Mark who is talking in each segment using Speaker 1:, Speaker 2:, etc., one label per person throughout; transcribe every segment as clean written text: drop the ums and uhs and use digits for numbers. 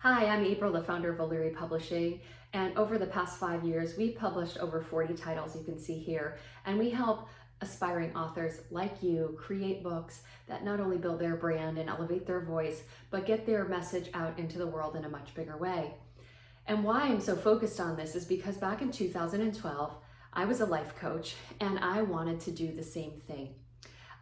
Speaker 1: Hi, I'm April, the founder of O'Leary Publishing, and over the past 5 years, we've published over 40 titles you can see here, and we help aspiring authors like you create books that not only build their brand and elevate their voice, but get their message out into the world in a much bigger way. And why I'm so focused on this is because back in 2012, I was a life coach and I wanted to do the same thing.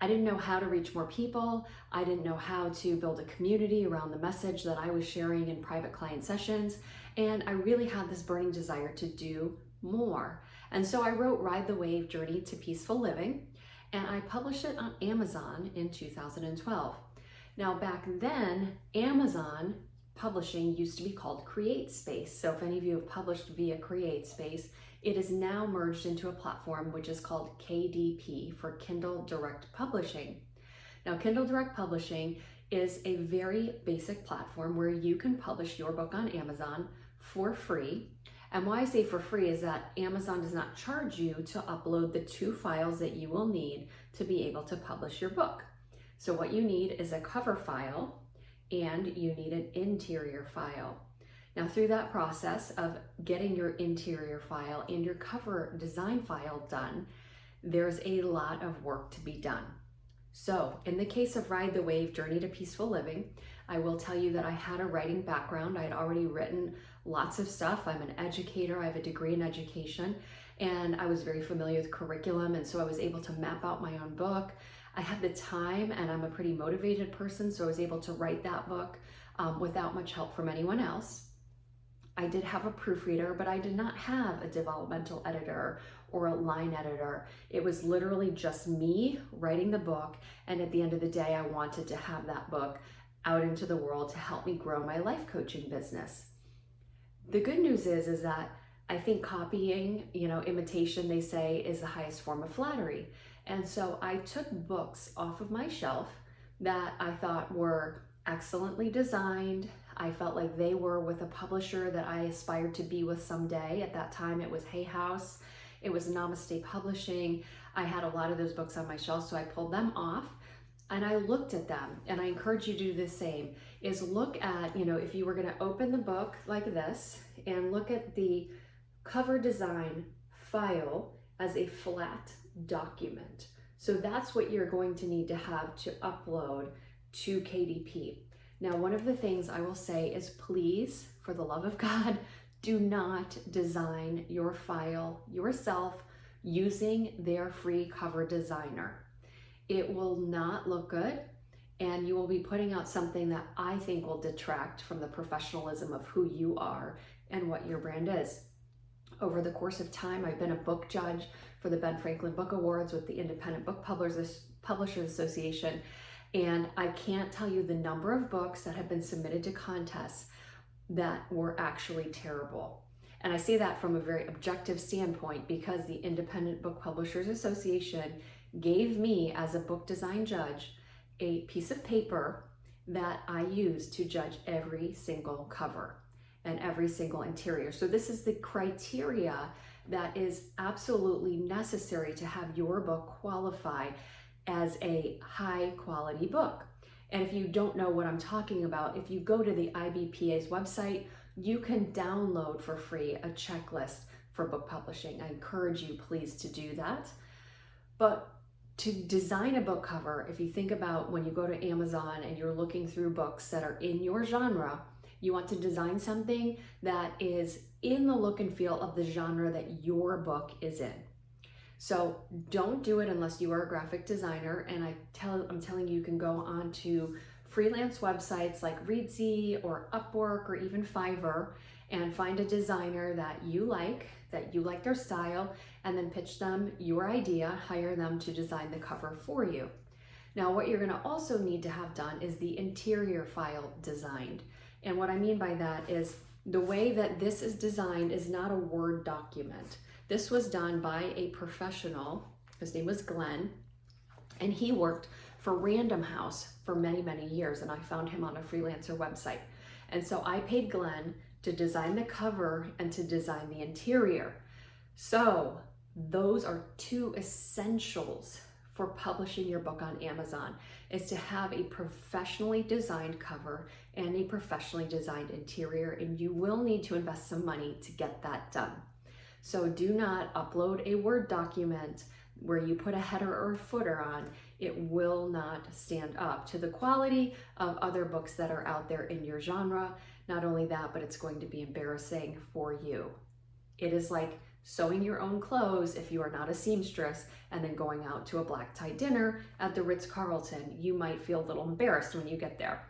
Speaker 1: I didn't know how to reach more people. I didn't know how to build a community around the message that I was sharing in private client sessions. And I really had this burning desire to do more. And so I wrote Ride the Wave: Journey to Peaceful Living, and I published it on Amazon in 2012. Now back then, Amazon publishing used to be called CreateSpace. So if any of you have published via CreateSpace, it is now merged into a platform which is called KDP for Kindle Direct Publishing. Now, Kindle Direct Publishing is a very basic platform where you can publish your book on Amazon for free. And why I say for free is that Amazon does not charge you to upload the 2 files that you will need to be able to publish your book. So what you need is a cover file and you need an interior file. Now, through that process of getting your interior file and your cover design file done, there's a lot of work to be done. So in the case of Ride the Wave: Journey to Peaceful Living, I will tell you that I had a writing background. I had already written lots of stuff. I'm an educator. I have a degree in education, and I was very familiar with curriculum, and so I was able to map out my own book. I had the time, and I'm a pretty motivated person, so I was able to write that book without much help from anyone else. I did have a proofreader, but I did not have a developmental editor or a line editor. It was literally just me writing the book, and at the end of the day, I wanted to have that book out into the world to help me grow my life coaching business. The good news is that I think copying, imitation, they say, is the highest form of flattery. And so I took books off of my shelf that I thought were excellently designed. I felt like they were with a publisher that I aspired to be with someday. At that time, it was Hay House. It was Namaste Publishing. I had a lot of those books on my shelf, so I pulled them off and I looked at them. And I encourage you to do the same, is look at, if you were going to open the book like this and look at the cover design file as a flat document. So that's what you're going to need to have to upload to KDP. Now, one of the things I will say is, please, for the love of God, do not design your file yourself using their free cover designer. It will not look good, and you will be putting out something that I think will detract from the professionalism of who you are and what your brand is. Over the course of time, I've been a book judge for the Ben Franklin Book Awards with the Independent Book Publishers Association. And I can't tell you the number of books that have been submitted to contests that were actually terrible. And I say that from a very objective standpoint because the Independent Book Publishers Association gave me, as a book design judge, a piece of paper that I use to judge every single cover and every single interior. So this is the criteria that is absolutely necessary to have your book qualify as a high quality book. And if you don't know what I'm talking about, if you go to the IBPA's website, you can download for free a checklist for book publishing. I encourage you, please, to do that. But to design a book cover, if you think about when you go to Amazon and you're looking through books that are in your genre, you want to design something that is in the look and feel of the genre that your book is in. So don't do it unless you are a graphic designer. And I'm telling you, you can go on to freelance websites like Reedsy or Upwork or even Fiverr and find a designer that you like their style, and then pitch them your idea, hire them to design the cover for you. Now, what you're going to also need to have done is the interior file designed. And what I mean by that is the way that this is designed is not a Word document. This was done by a professional. His name was Glenn, and he worked for Random House for many, many years, and I found him on a freelancer website. And so I paid Glenn to design the cover and to design the interior. So those are 2 essentials for publishing your book on Amazon, is to have a professionally designed cover and a professionally designed interior, and you will need to invest some money to get that done. So do not upload a Word document where you put a header or a footer on. It will not stand up to the quality of other books that are out there in your genre. Not only that, but it's going to be embarrassing for you. It is like sewing your own clothes if you are not a seamstress and then going out to a black tie dinner at the Ritz-Carlton. You might feel a little embarrassed when you get there.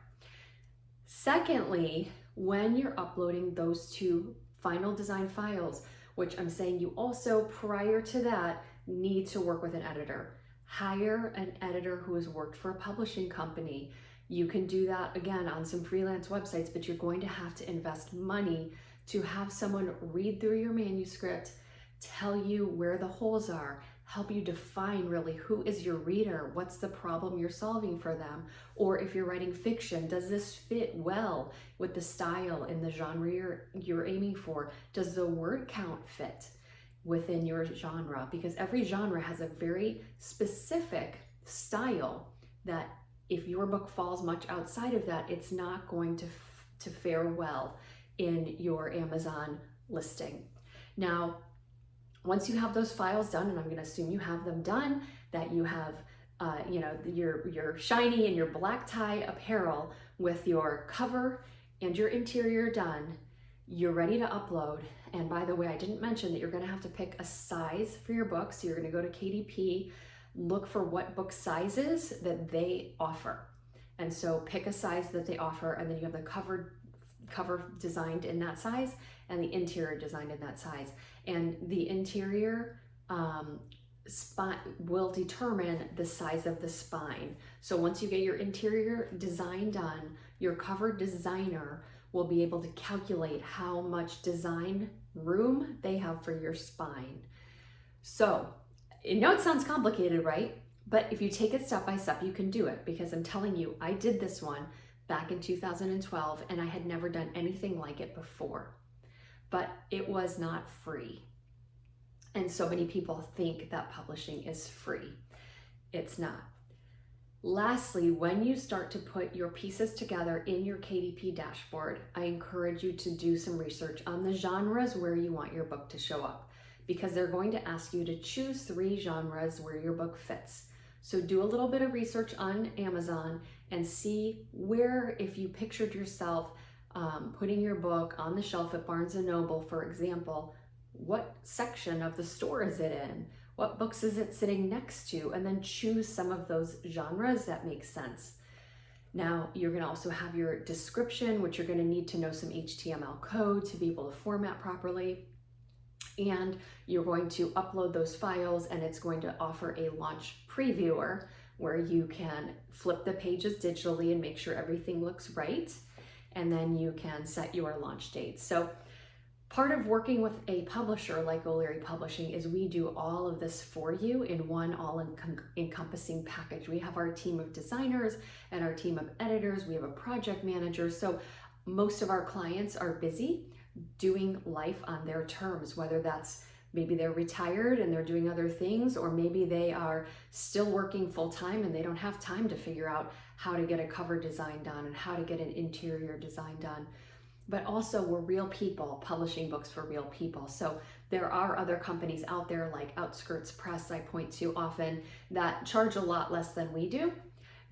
Speaker 1: Secondly, when you're uploading those two final design files, which I'm saying you also, prior to that, need to work with an editor. Hire an editor who has worked for a publishing company. You can do that again on some freelance websites, but you're going to have to invest money to have someone read through your manuscript, tell you where the holes are, help you define really who is your reader, what's the problem you're solving for them, or if you're writing fiction, does this fit well with the style and the genre you're aiming for? Does the word count fit within your genre? Because every genre has a very specific style that if your book falls much outside of that, it's not going to fare well in your Amazon listing. Now, once you have those files done, and I'm going to assume you have them done, that you have your shiny and your black tie apparel with your cover and your interior done, you're ready to upload. And by the way, I didn't mention that you're going to have to pick a size for your book. So you're going to go to KDP, look for what book sizes that they offer. And so pick a size that they offer, and then you have the cover designed in that size and the interior designed in that size. And the interior spine will determine the size of the spine. So once you get your interior design done, your cover designer will be able to calculate how much design room they have for your spine. So I know it sounds complicated, right? But if you take it step by step, you can do it, because I'm telling you, I did this one back in 2012 and I had never done anything like it before. But it was not free. And so many people think that publishing is free. It's not. Lastly, when you start to put your pieces together in your KDP dashboard, I encourage you to do some research on the genres where you want your book to show up, because they're going to ask you to choose 3 genres where your book fits. So do a little bit of research on Amazon and see where, if you pictured yourself putting your book on the shelf at Barnes & Noble, for example, what section of the store is it in? What books is it sitting next to? And then choose some of those genres that make sense. Now, you're going to also have your description, which you're going to need to know some HTML code to be able to format properly. And you're going to upload those files, and it's going to offer a launch previewer where you can flip the pages digitally and make sure everything looks right. And then you can set your launch date. So part of working with a publisher like O'Leary Publishing is we do all of this for you in one all-encompassing package. We have our team of designers and our team of editors. We have a project manager. So most of our clients are busy doing life on their terms, whether that's maybe they're retired and they're doing other things, or maybe they are still working full-time and they don't have time to figure out how to get a cover design done and how to get an interior design done. But also, we're real people publishing books for real people. So there are other companies out there like Outskirts Press, I point to often, that charge a lot less than we do,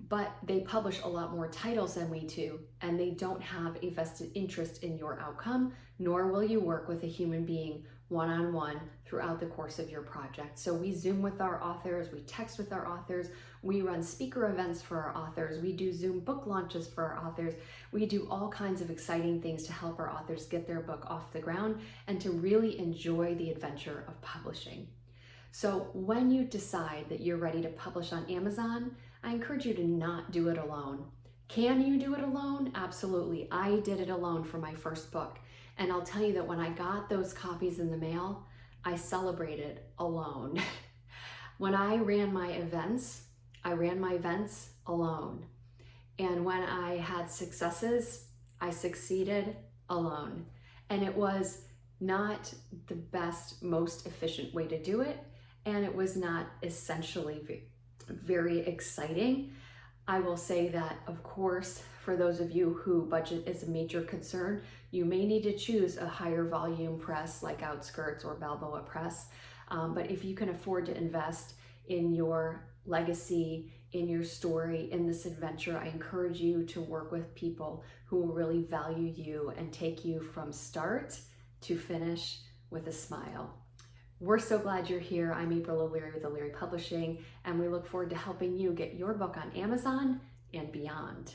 Speaker 1: but they publish a lot more titles than we do, and they don't have a vested interest in your outcome, nor will you work with a human being one-on-one throughout the course of your project. So we Zoom with our authors, we text with our authors, we run speaker events for our authors, we do Zoom book launches for our authors, we do all kinds of exciting things to help our authors get their book off the ground and to really enjoy the adventure of publishing. So when you decide that you're ready to publish on Amazon, I encourage you to not do it alone. Can you do it alone? Absolutely. I did it alone for my first book. And I'll tell you that when I got those copies in the mail, I celebrated alone. When I ran my events alone. And when I had successes, I succeeded alone. And it was not the best, most efficient way to do it. And it was not essentially very exciting. I will say that, of course, for those of you who budget is a major concern, you may need to choose a higher volume press like Outskirts or Balboa Press. But if you can afford to invest in your legacy, in your story, in this adventure, I encourage you to work with people who will really value you and take you from start to finish with a smile. We're so glad you're here. I'm April O'Leary with O'Leary Publishing, and we look forward to helping you get your book on Amazon and beyond.